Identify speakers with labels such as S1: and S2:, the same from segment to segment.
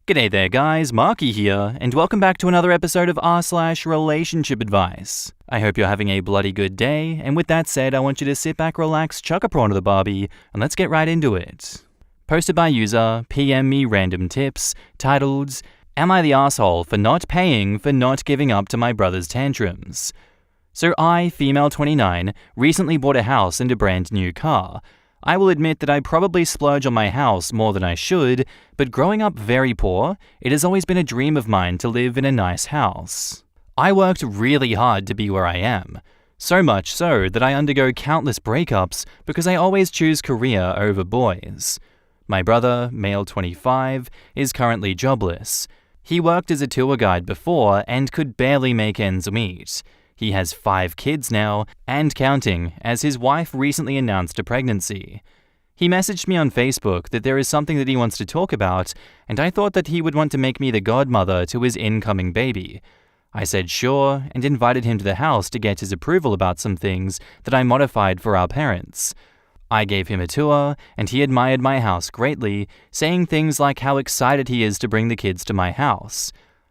S1: G'day there guys, Marky here, and welcome back to another episode of r/relationship advice. I hope you're having a bloody good day, and with that said, I want you to sit back, relax, chuck a prawn to the barbie, and let's get right into it. Posted by user PM me random tips, titled, Am I the asshole for not paying for not giving up to my brother's tantrums? So I, female 29, recently bought a house and a brand new car. I will admit that I probably splurge on my house more than I should, but growing up very poor, it has always been a dream of mine to live in a nice house. I worked really hard to be where I am, so much so that I undergo countless breakups because I always choose career over boys. My brother, male 25, is currently jobless. He worked as a tour guide before and could barely make ends meet. He has 5 kids now, and counting, as his wife recently announced a pregnancy. He messaged me on Facebook that there is something that he wants to talk about, and I thought that he would want to make me the godmother to his incoming baby. I said sure, and invited him to the house to get his approval about some things that I modified for our parents. I gave him a tour, and he admired my house greatly, saying things like how excited he is to bring the kids to my house.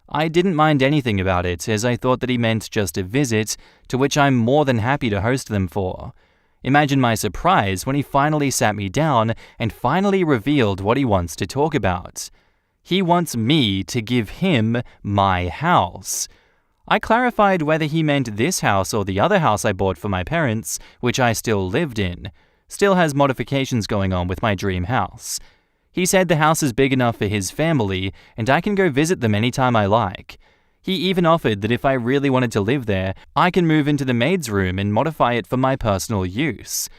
S1: I didn't mind anything about it, as I thought that he meant just a visit, to which I'm more than happy to host them for. Imagine my surprise when he finally sat me down and finally revealed what he wants to talk about. He wants me to give him my house. I clarified whether he meant this house or the other house I bought for my parents, which I still lived in. Still has modifications going on with my dream house. He said the house is big enough for his family, and I can go visit them anytime I like. He even offered that if I really wanted to live there, I can move into the maid's room and modify it for my personal use.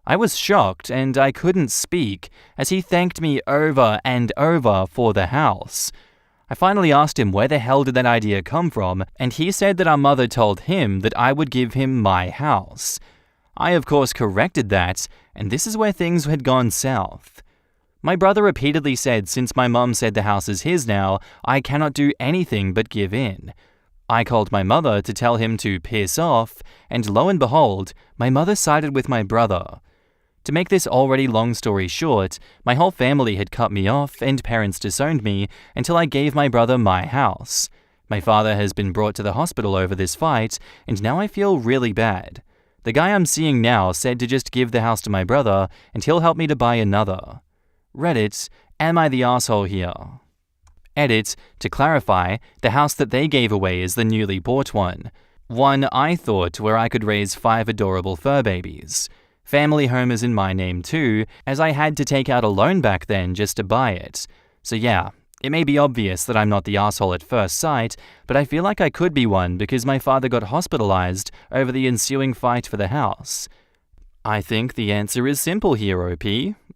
S1: I was shocked, and I couldn't speak, as he thanked me over and over for the house. I finally asked him where the hell did that idea come from, and he said that our mother told him that I would give him my house. I of course corrected that, and this is where things had gone south. My brother repeatedly said since my mum said the house is his now, I cannot do anything but give in. I called my mother to tell him to piss off, and lo and behold, my mother sided with my brother. To make this already long story short, my whole family had cut me off and parents disowned me until I gave my brother my house. My father has been brought to the hospital over this fight, and now I feel really bad. The guy I'm seeing now said to just give the house to my brother, and he'll help me to buy another. Reddit, am I the asshole here? Edit, to clarify, the house that they gave away is the newly bought one. One I thought where I could raise 5 adorable fur babies. Family home is in my name too, as I had to take out a loan back then just to buy it. So yeah, it may be obvious that I'm not the asshole at first sight, but I feel like I could be one because my father got hospitalized over the ensuing fight for the house. I think the answer is simple here, OP.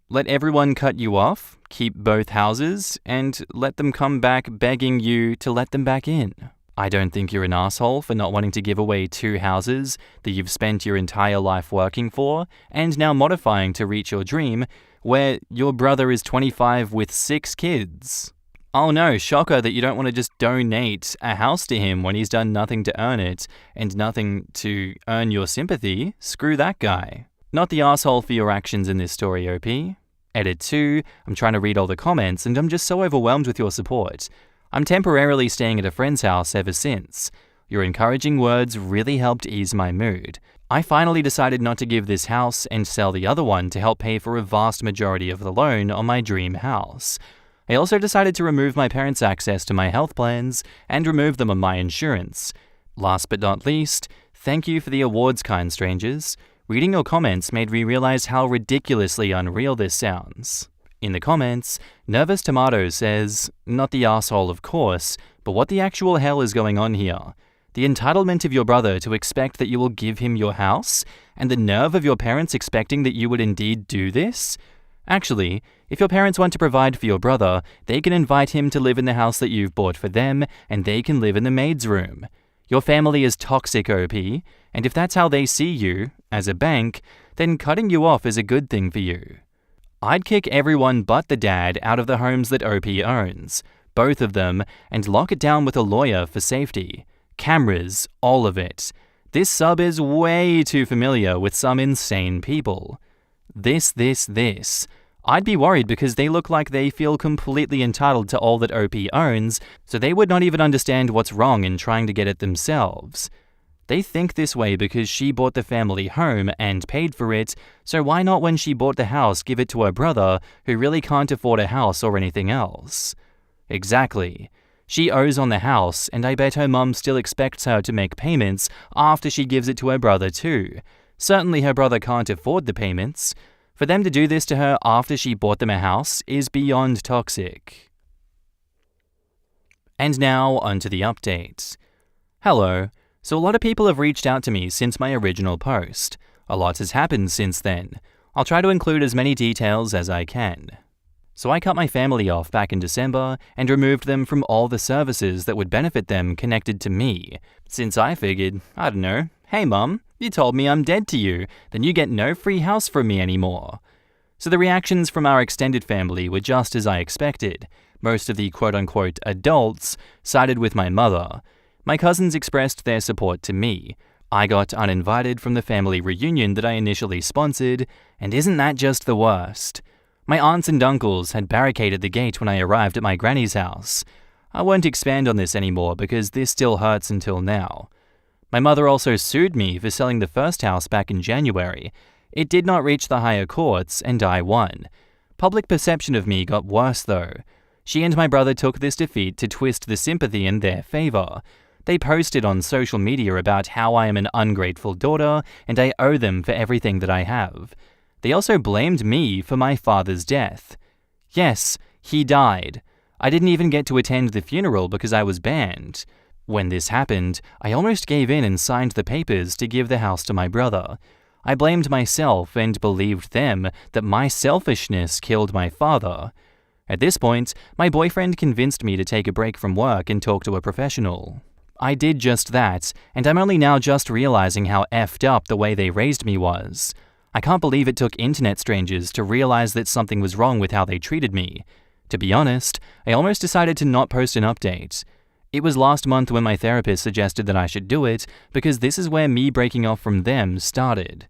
S1: Let everyone cut you off, keep both houses, and let them come back begging you to let them back in. I don't think you're an asshole for not wanting to give away 2 houses that you've spent your entire life working for, and now modifying to reach your dream, where your brother is 25 with 6 kids. Oh no, shocker that you don't want to just donate a house to him when he's done nothing to earn it, and nothing to earn your sympathy. Screw that guy. Not the asshole for your actions in this story, OP. Edit 2, I'm trying to read all the comments and I'm just so overwhelmed with your support. I'm temporarily staying at a friend's house ever since. Your encouraging words really helped ease my mood. I finally decided not to give this house and sell the other one to help pay for a vast majority of the loan on my dream house. I also decided to remove my parents' access to my health plans and remove them on my insurance. Last but not least, thank you for the awards, kind strangers. Reading your comments made me realize how ridiculously unreal this sounds. In the comments, Nervous Tomato says, not the asshole of course, but what the actual hell is going on here? The entitlement of your brother to expect that you will give him your house, and the nerve of your parents expecting that you would indeed do this? Actually, if your parents want to provide for your brother, they can invite him to live in the house that you've bought for them, and they can live in the maid's room. Your family is toxic, OP, and if that's how they see you, as a bank, then cutting you off is a good thing for you. I'd kick everyone but the dad out of the homes that OP owns, both of them, and lock it down with a lawyer for safety. Cameras, all of it. This sub is way too familiar with some insane people. This. I'd be worried because they look like they feel completely entitled to all that OP owns, so they would not even understand what's wrong in trying to get it themselves. They think this way because she bought the family home and paid for it, so why not when she bought the house give it to her brother who really can't afford a house or anything else? Exactly. She owes on the house, and I bet her mum still expects her to make payments after she gives it to her brother too. Certainly her brother can't afford the payments. For them to do this to her after she bought them a house is beyond toxic. And now, onto the update. Hello. So a lot of people have reached out to me since my original post. A lot has happened since then. I'll try to include as many details as I can. So I cut my family off back in December and removed them from all the services that would benefit them connected to me, since I figured, I don't know, hey mum, you told me I'm dead to you, then you get no free house from me anymore. So the reactions from our extended family were just as I expected. Most of the quote-unquote adults sided with my mother. My cousins expressed their support to me. I got uninvited from the family reunion that I initially sponsored, and isn't that just the worst? My aunts and uncles had barricaded the gate when I arrived at my granny's house. I won't expand on this anymore because this still hurts until now. My mother also sued me for selling the first house back in January. It did not reach the higher courts, and I won. Public perception of me got worse though. She and my brother took this defeat to twist the sympathy in their favor. They posted on social media about how I am an ungrateful daughter and I owe them for everything that I have. They also blamed me for my father's death. Yes, he died. I didn't even get to attend the funeral because I was banned. When this happened, I almost gave in and signed the papers to give the house to my brother. I blamed myself and believed them that my selfishness killed my father. At this point, my boyfriend convinced me to take a break from work and talk to a professional. I did just that, and I'm only now just realizing how effed up the way they raised me was. I can't believe it took internet strangers to realize that something was wrong with how they treated me. To be honest, I almost decided to not post an update. It was last month when my therapist suggested that I should do it because this is where me breaking off from them started.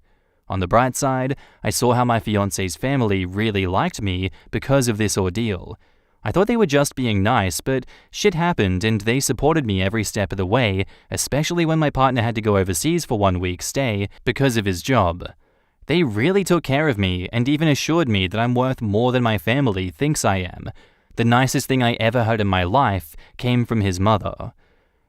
S1: On the bright side, I saw how my fiance's family really liked me because of this ordeal. I thought they were just being nice, but shit happened and they supported me every step of the way, especially when my partner had to go overseas for 1 week's stay because of his job. They really took care of me and even assured me that I'm worth more than my family thinks I am. The nicest thing I ever heard in my life came from his mother.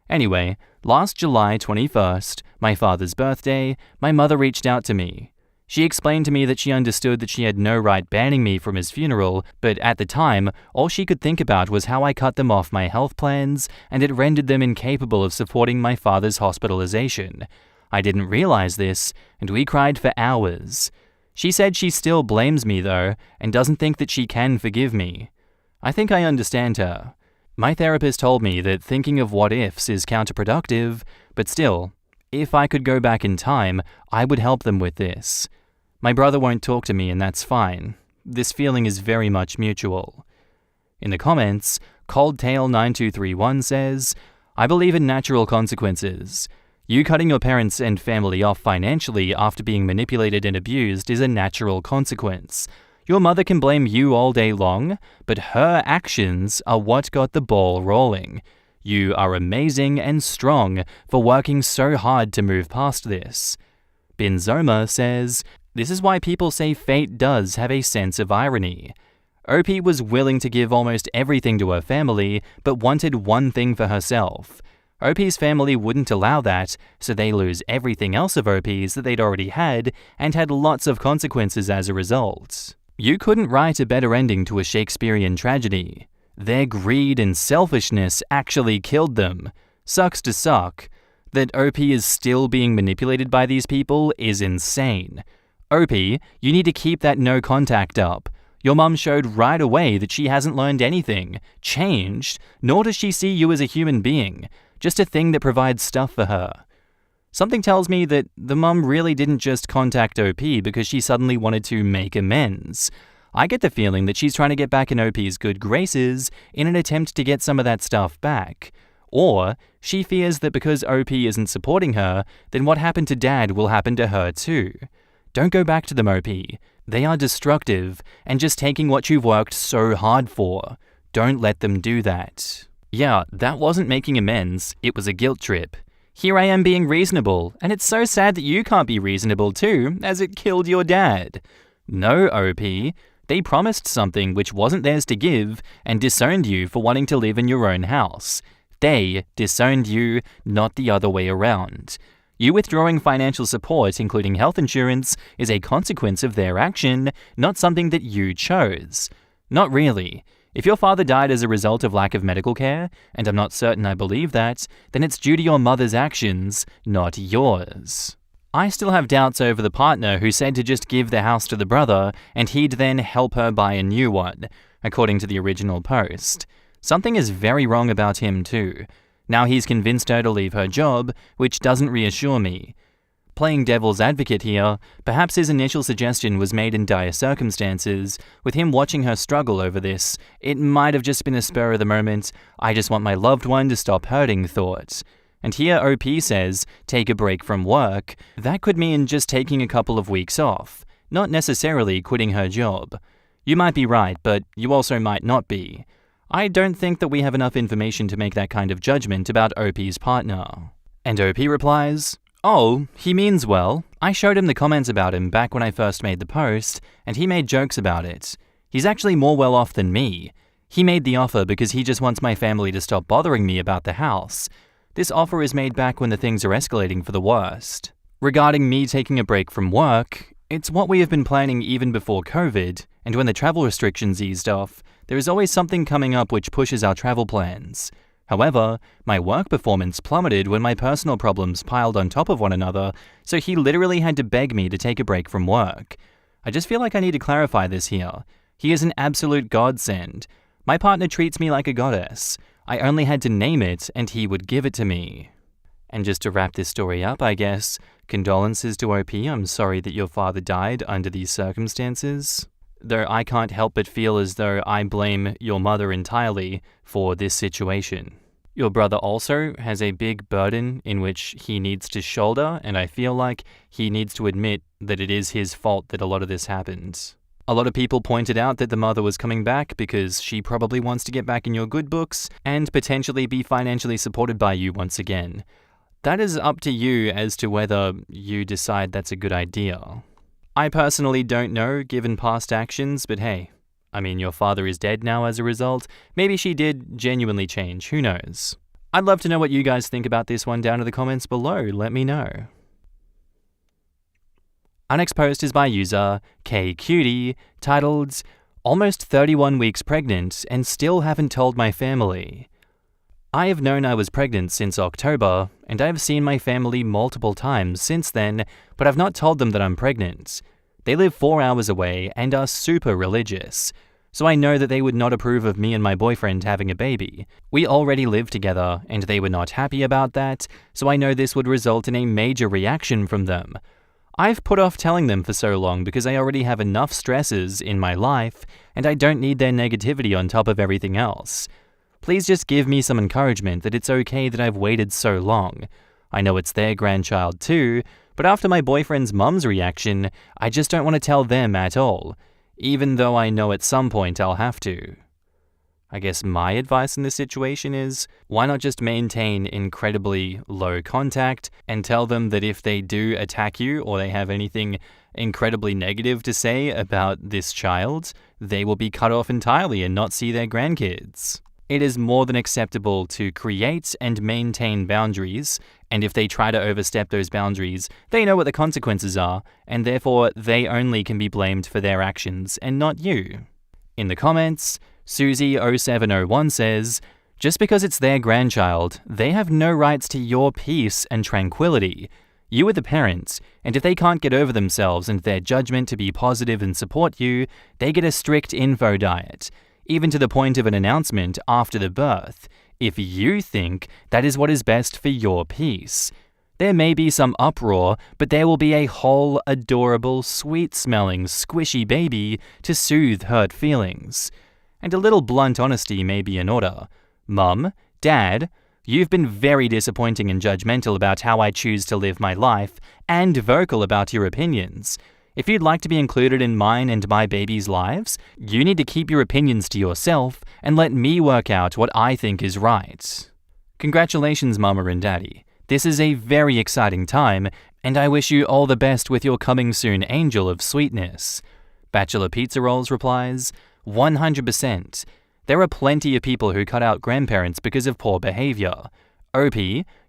S1: Anyway, last July 21st, my father's birthday, my mother reached out to me. She explained to me that she understood that she had no right banning me from his funeral, but at the time, all she could think about was how I cut them off my health plans, and it rendered them incapable of supporting my father's hospitalization. I didn't realize this, and we cried for hours. She said she still blames me though, and doesn't think that she can forgive me. I think I understand her. My therapist told me that thinking of what ifs is counterproductive, but still, if I could go back in time, I would help them with this. My brother won't talk to me and that's fine. This feeling is very much mutual. In the comments, ColdTale9231 says, I believe in natural consequences. You cutting your parents and family off financially after being manipulated and abused is a natural consequence. Your mother can blame you all day long, but her actions are what got the ball rolling. You are amazing and strong for working so hard to move past this. Binzoma says, this is why people say fate does have a sense of irony. OP was willing to give almost everything to her family, but wanted one thing for herself. OP's family wouldn't allow that, so they lose everything else of OP's that they'd already had, and had lots of consequences as a result. You couldn't write a better ending to a Shakespearean tragedy. Their greed and selfishness actually killed them. Sucks to suck. That OP is still being manipulated by these people is insane. OP, you need to keep that no contact up. Your mum showed right away that she hasn't learned anything, changed, nor does she see you as a human being. Just a thing that provides stuff for her. Something tells me that the mum really didn't just contact OP because she suddenly wanted to make amends. I get the feeling that she's trying to get back in OP's good graces in an attempt to get some of that stuff back. Or she fears that because OP isn't supporting her, then what happened to Dad will happen to her too. Don't go back to them, OP. They are destructive and just taking what you've worked so hard for. Don't let them do that. Yeah, that wasn't making amends, it was a guilt trip. Here I am being reasonable, and it's so sad that you can't be reasonable too, as it killed your dad. No, OP. They promised something which wasn't theirs to give and disowned you for wanting to live in your own house. They disowned you, not the other way around. You withdrawing financial support, including health insurance, is a consequence of their action, not something that you chose. Not really. If your father died as a result of lack of medical care, and I'm not certain I believe that, then it's due to your mother's actions, not yours. I still have doubts over the partner who said to just give the house to the brother and he'd then help her buy a new one, according to the original post. Something is very wrong about him too. Now he's convinced her to leave her job, which doesn't reassure me. Playing devil's advocate here, perhaps his initial suggestion was made in dire circumstances. With him watching her struggle over this, it might have just been a spur of the moment, I just want my loved one to stop hurting thought. And here OP says, take a break from work. That could mean just taking a couple of weeks off, not necessarily quitting her job. You might be right, but you also might not be. I don't think that we have enough information to make that kind of judgment about OP's partner. And OP replies, oh, he means well. I showed him the comments about him back when I first made the post, and he made jokes about it. He's actually more well off than me. He made the offer because he just wants my family to stop bothering me about the house. This offer is made back when the things are escalating for the worst. Regarding me taking a break from work, it's what we have been planning even before COVID, and when the travel restrictions eased off, there is always something coming up which pushes our travel plans. However, my work performance plummeted when my personal problems piled on top of one another, so he literally had to beg me to take a break from work. I just feel like I need to clarify this here. He is an absolute godsend. My partner treats me like a goddess. I only had to name it and he would give it to me. And just to wrap this story up, I guess, condolences to OP. I'm sorry that your father died under these circumstances. Though I can't help but feel as though I blame your mother entirely for this situation. Your brother also has a big burden in which he needs to shoulder, and I feel like he needs to admit that it is his fault that a lot of this happened. A lot of people pointed out that the mother was coming back because she probably wants to get back in your good books and potentially be financially supported by you once again. That is up to you as to whether you decide that's a good idea. I personally don't know, given past actions, but hey, I mean, your father is dead now as a result. Maybe she did genuinely change, who knows? I'd love to know what you guys think about this one down in the comments below, let me know. Our next post is by user KCutie, titled, Almost 31 weeks pregnant and still haven't told my family. I have known I was pregnant since October, and I have seen my family multiple times since then, but I've not told them that I'm pregnant. They live 4 hours away and are super religious, so I know that they would not approve of me and my boyfriend having a baby. We already live together, and they were not happy about that, so I know this would result in a major reaction from them. I've put off telling them for so long because I already have enough stresses in my life, and I don't need their negativity on top of everything else. Please just give me some encouragement that it's okay that I've waited so long. I know it's their grandchild too, but after my boyfriend's mum's reaction, I just don't want to tell them at all, even though I know at some point I'll have to. I guess my advice in this situation is, why not just maintain incredibly low contact and tell them that if they do attack you or they have anything incredibly negative to say about this child, they will be cut off entirely and not see their grandkids. It is more than acceptable to create and maintain boundaries, and if they try to overstep those boundaries, they know what the consequences are, and therefore they only can be blamed for their actions and not you. In the comments, Susie0701 says, just because it's their grandchild, they have no rights to your peace and tranquility. You are the parents, and if they can't get over themselves and their judgment to be positive and support you, they get a strict info diet, even to the point of an announcement after the birth, if you think that is what is best for your peace. There may be some uproar, but there will be a whole, adorable, sweet-smelling, squishy baby to soothe hurt feelings. And a little blunt honesty may be in order. Mum, Dad, you've been very disappointing and judgmental about how I choose to live my life, and vocal about your opinions. If you'd like to be included in mine and my baby's lives, you need to keep your opinions to yourself and let me work out what I think is right. Congratulations, Mama and Daddy. This is a very exciting time, and I wish you all the best with your coming soon angel of sweetness. Bachelor Pizza Rolls replies, 100%. There are plenty of people who cut out grandparents because of poor behavior. OP,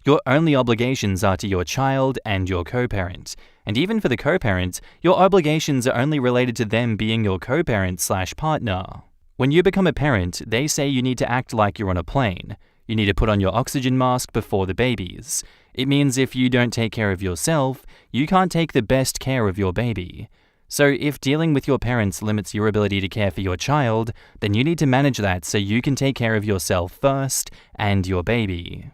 S1: your only obligations are to your child and your co-parent. And even for the co-parent, your obligations are only related to them being your co-parent/partner. When you become a parent, they say you need to act like you're on a plane. You need to put on your oxygen mask before the babies. It means if you don't take care of yourself, you can't take the best care of your baby. So if dealing with your parents limits your ability to care for your child, then you need to manage that so you can take care of yourself first and your baby.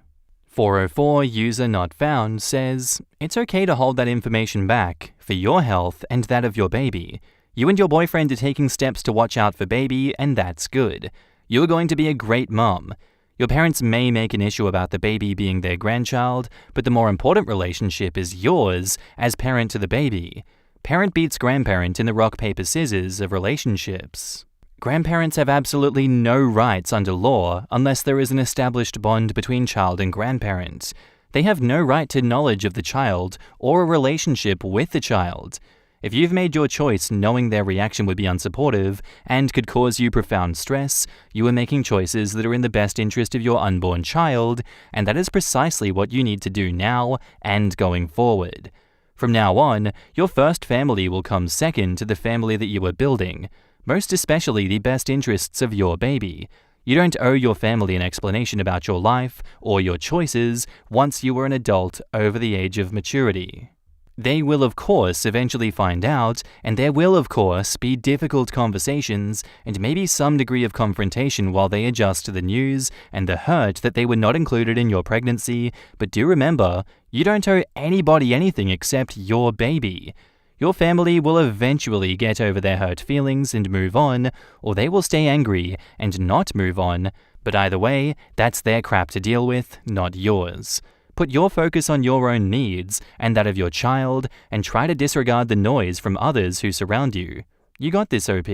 S1: 404 user not found says, it's okay to hold that information back for your health and that of your baby. You and your boyfriend are taking steps to watch out for baby, and that's good. You're going to be a great mom. Your parents may make an issue about the baby being their grandchild, but the more important relationship is yours as parent to the baby. Parent beats grandparent in the rock, paper, scissors of relationships. Grandparents have absolutely no rights under law unless there is an established bond between child and grandparent. They have no right to knowledge of the child or a relationship with the child. If you've made your choice knowing their reaction would be unsupportive and could cause you profound stress, you are making choices that are in the best interest of your unborn child, and that is precisely what you need to do now and going forward. From now on, your first family will come second to the family that you are building, most especially the best interests of your baby. You don't owe your family an explanation about your life or your choices once you are an adult over the age of maturity. They will, of course, eventually find out, and there will, of course, be difficult conversations and maybe some degree of confrontation while they adjust to the news and the hurt that they were not included in your pregnancy, but do remember, you don't owe anybody anything except your baby. Your family will eventually get over their hurt feelings and move on, or they will stay angry and not move on, but either way, that's their crap to deal with, not yours. Put your focus on your own needs and that of your child, and try to disregard the noise from others who surround you. You got this, OP.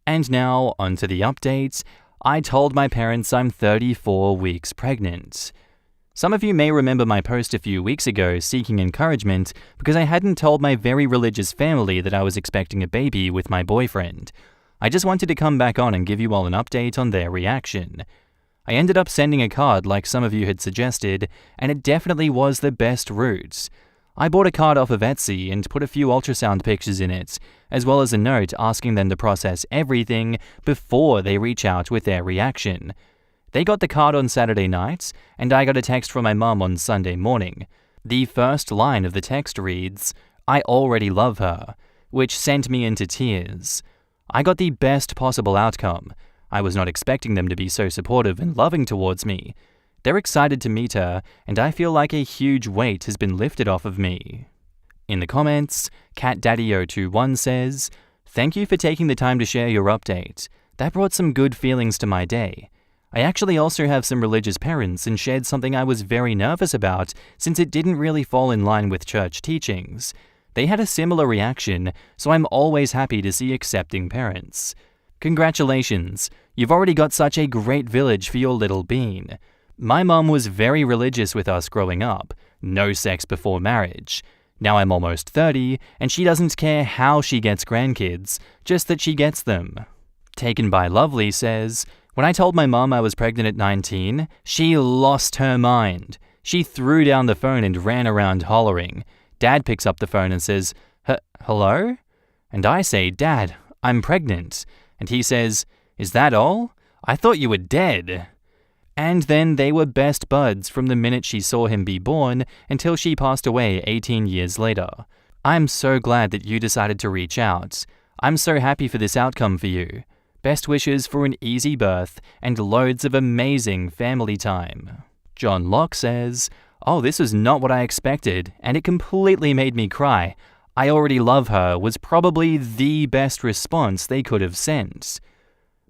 S1: And now, onto the update. I told my parents I'm 34 weeks pregnant. Some of you may remember my post a few weeks ago seeking encouragement because I hadn't told my very religious family that I was expecting a baby with my boyfriend. I just wanted to come back on and give you all an update on their reaction. I ended up sending a card like some of you had suggested, and it definitely was the best route. I bought a card off of Etsy and put a few ultrasound pictures in it, as well as a note asking them to process everything before they reach out with their reaction. They got the card on Saturday night, and I got a text from my mum on Sunday morning. The first line of the text reads, "I already love her," which sent me into tears. I got the best possible outcome. I was not expecting them to be so supportive and loving towards me. They're excited to meet her, and I feel like a huge weight has been lifted off of me. In the comments, CatDaddy021 says, "Thank you for taking the time to share your update. That brought some good feelings to my day. I actually also have some religious parents and shared something I was very nervous about since it didn't really fall in line with church teachings. They had a similar reaction, so I'm always happy to see accepting parents. Congratulations, you've already got such a great village for your little bean. My mum was very religious with us growing up, no sex before marriage. Now I'm almost 30, and she doesn't care how she gets grandkids, just that she gets them." Taken by Lovely says, "When I told my mum I was pregnant at 19, she lost her mind. She threw down the phone and ran around hollering. Dad picks up the phone and says, hello? And I say, Dad, I'm pregnant. And he says, is that all? I thought you were dead. And then they were best buds from the minute she saw him be born until she passed away 18 years later. I'm so glad that you decided to reach out. I'm so happy for this outcome for you. Best wishes for an easy birth and loads of amazing family time." John Locke says, "Oh, this was not what I expected, and it completely made me cry. I already love her was probably the best response they could have sent.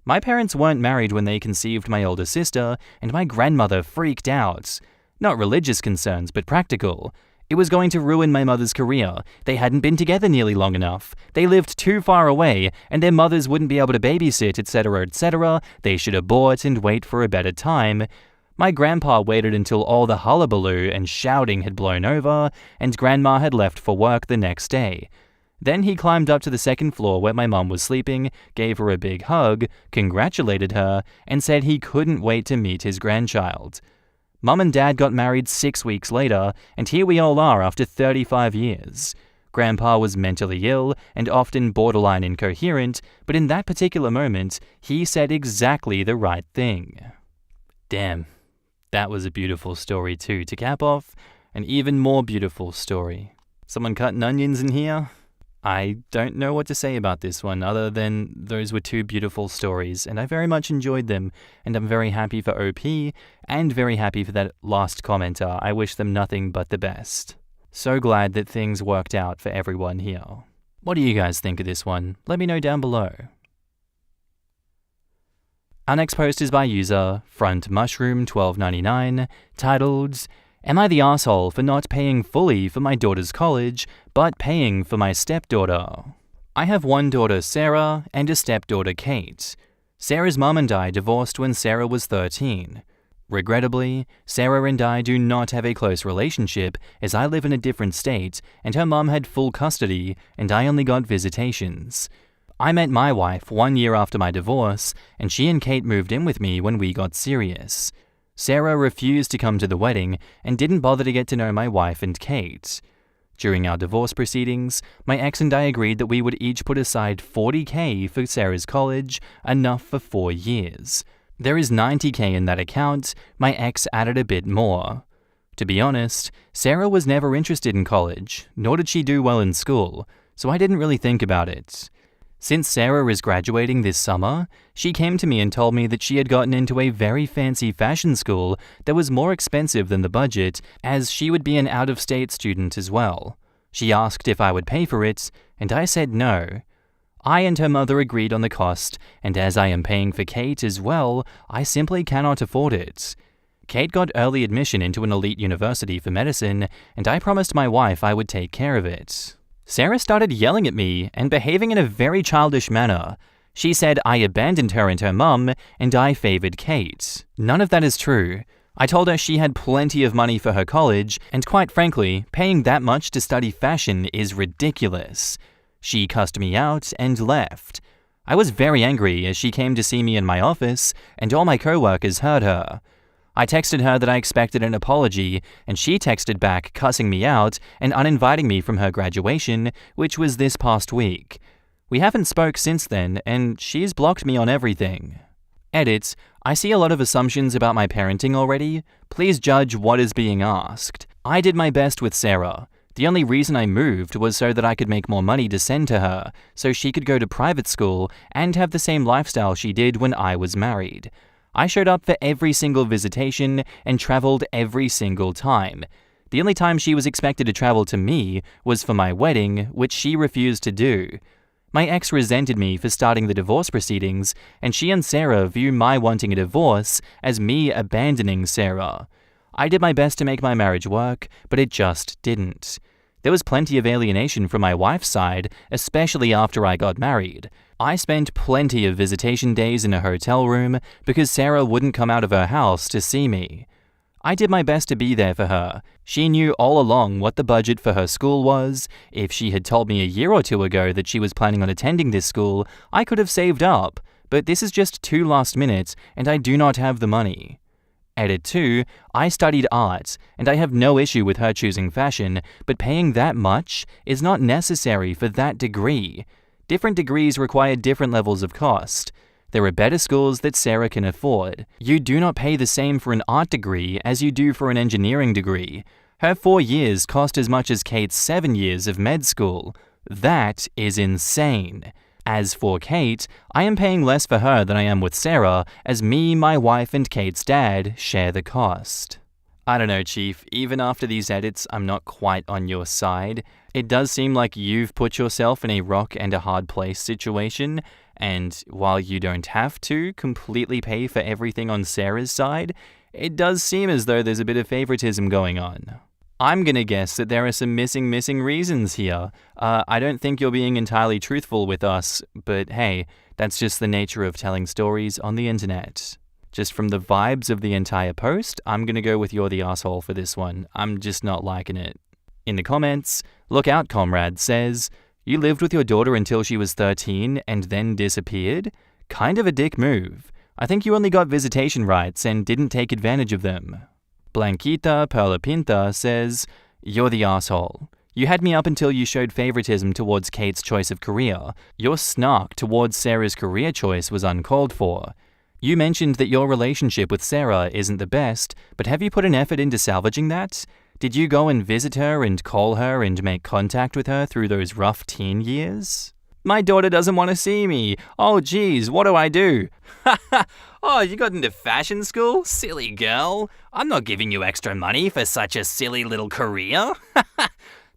S1: My parents weren't married when they conceived my older sister, and my grandmother freaked out. Not religious concerns, but practical. It was going to ruin my mother's career. They hadn't been together nearly long enough. They lived too far away, and their mothers wouldn't be able to babysit, etc., etc. They should abort and wait for a better time. My grandpa waited until all the hullabaloo and shouting had blown over, and Grandma had left for work the next day. Then he climbed up to the second floor where my mum was sleeping, gave her a big hug, congratulated her, and said he couldn't wait to meet his grandchild. Mum and Dad got married 6 weeks later, and here we all are after 35 years. Grandpa was mentally ill and often borderline incoherent, but in that particular moment, he said exactly the right thing. Damn, that was a beautiful story too. To cap off, an even more beautiful story. Someone cutting onions in here? I don't know what to say about this one other than those were two beautiful stories, and I very much enjoyed them, and I'm very happy for OP, and very happy for that last commenter. I wish them nothing but the best. So glad that things worked out for everyone here. What do you guys think of this one? Let me know down below. Our next post is by user FrontMushroom1299, titled, "Am I the asshole for not paying fully for my daughter's college, but paying for my stepdaughter?" I have one daughter, Sarah, and a stepdaughter, Kate. Sarah's mum and I divorced when Sarah was 13. Regrettably, Sarah and I do not have a close relationship as I live in a different state and her mum had full custody and I only got visitations. I met my wife 1 year after my divorce and she and Kate moved in with me when we got serious. Sarah refused to come to the wedding and didn't bother to get to know my wife and Kate. During our divorce proceedings, my ex and I agreed that we would each put aside $40,000 for Sarah's college, enough for 4 years. There is $90,000 in that account. My ex added a bit more. To be honest, Sarah was never interested in college, nor did she do well in school, so I didn't really think about it. Since Sarah is graduating this summer, she came to me and told me that she had gotten into a very fancy fashion school that was more expensive than the budget, as she would be an out-of-state student as well. She asked if I would pay for it, and I said no. I and her mother agreed on the cost, and as I am paying for Kate as well, I simply cannot afford it. Kate got early admission into an elite university for medicine, and I promised my wife I would take care of it. Sarah started yelling at me and behaving in a very childish manner. She said I abandoned her and her mum, and I favored Kate. None of that is true. I told her she had plenty of money for her college, and quite frankly, paying that much to study fashion is ridiculous. She cussed me out and left. I was very angry as she came to see me in my office, and all my co-workers heard her. I texted her that I expected an apology, and she texted back cussing me out and uninviting me from her graduation, which was this past week. We haven't spoke since then, and she's blocked me on everything. Edit: I see a lot of assumptions about my parenting already. Please judge what is being asked. I did my best with Sarah. The only reason I moved was so that I could make more money to send to her, so she could go to private school and have the same lifestyle she did when I was married. I showed up for every single visitation and traveled every single time. The only time she was expected to travel to me was for my wedding, which she refused to do. My ex resented me for starting the divorce proceedings, and she and Sarah view my wanting a divorce as me abandoning Sarah. I did my best to make my marriage work, but it just didn't. There was plenty of alienation from my wife's side, especially after I got married. I spent plenty of visitation days in a hotel room because Sarah wouldn't come out of her house to see me. I did my best to be there for her. She knew all along what the budget for her school was. If she had told me a year or two ago that she was planning on attending this school, I could have saved up, but this is just too last minute and I do not have the money. Edit 2, I studied art, and I have no issue with her choosing fashion, but paying that much is not necessary for that degree. Different degrees require different levels of cost. There are better schools that Sarah can afford. You do not pay the same for an art degree as you do for an engineering degree. Her 4 years cost as much as Kate's 7 years of med school. That is insane. As for Kate, I am paying less for her than I am with Sarah, as me, my wife, and Kate's dad share the cost. I don't know, Chief. Even after these edits, I'm not quite on your side. It does seem like you've put yourself in a rock and a hard place situation, and while you don't have to completely pay for everything on Sarah's side, it does seem as though there's a bit of favoritism going on. I'm gonna guess that there are some missing reasons here. I don't think you're being entirely truthful with us, but hey, that's just the nature of telling stories on the internet. Just from the vibes of the entire post, I'm gonna go with you're the asshole for this one. I'm just not liking it. In the comments, Look Out Comrade says, you lived with your daughter until she was 13 and then disappeared? Kind of a dick move. I think you only got visitation rights and didn't take advantage of them. Blanquita Perla says, you're the asshole. You had me up until you showed favoritism towards Kate's choice of career. Your snark towards Sarah's career choice was uncalled for. You mentioned that your relationship with Sarah isn't the best, but have you put an effort into salvaging that? Did you go and visit her and call her and make contact with her through those rough teen years? My daughter doesn't want to see me. Oh geez, what do I do? Oh, you got into fashion school? Silly girl. I'm not giving you extra money for such a silly little career.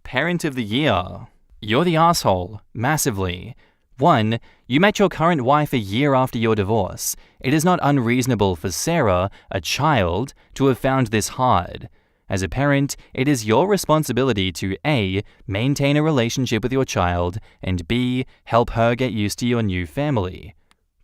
S1: Parent of the Year. You're the asshole, massively. 1. You met your current wife a year after your divorce. It is not unreasonable for Sarah, a child, to have found this hard. As a parent, it is your responsibility to A. maintain a relationship with your child, and B. help her get used to your new family.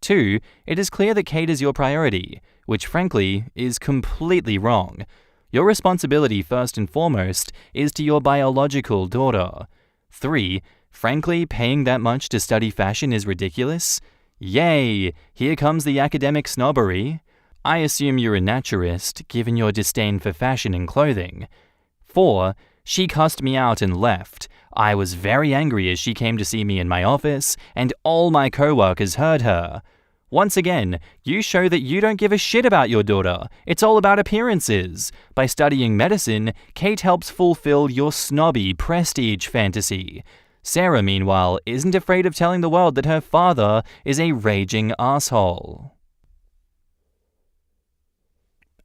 S1: 2. It is clear that Kate is your priority, which frankly is completely wrong. Your responsibility first and foremost is to your biological daughter. 3. Frankly, paying that much to study fashion is ridiculous. Yay! Here comes the academic snobbery. I assume you're a naturist, given your disdain for fashion and clothing. 4. She cussed me out and left. I was very angry as she came to see me in my office, and all my co-workers heard her. Once again, you show that you don't give a shit about your daughter. It's all about appearances. By studying medicine, Kate helps fulfill your snobby prestige fantasy. Sarah, meanwhile, isn't afraid of telling the world that her father is a raging asshole.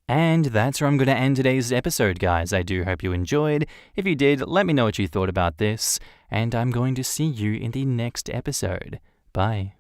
S1: And that's where I'm going to end today's episode, guys. I do hope you enjoyed. If you did, let me know what you thought about this, and I'm going to see you in the next episode. Bye.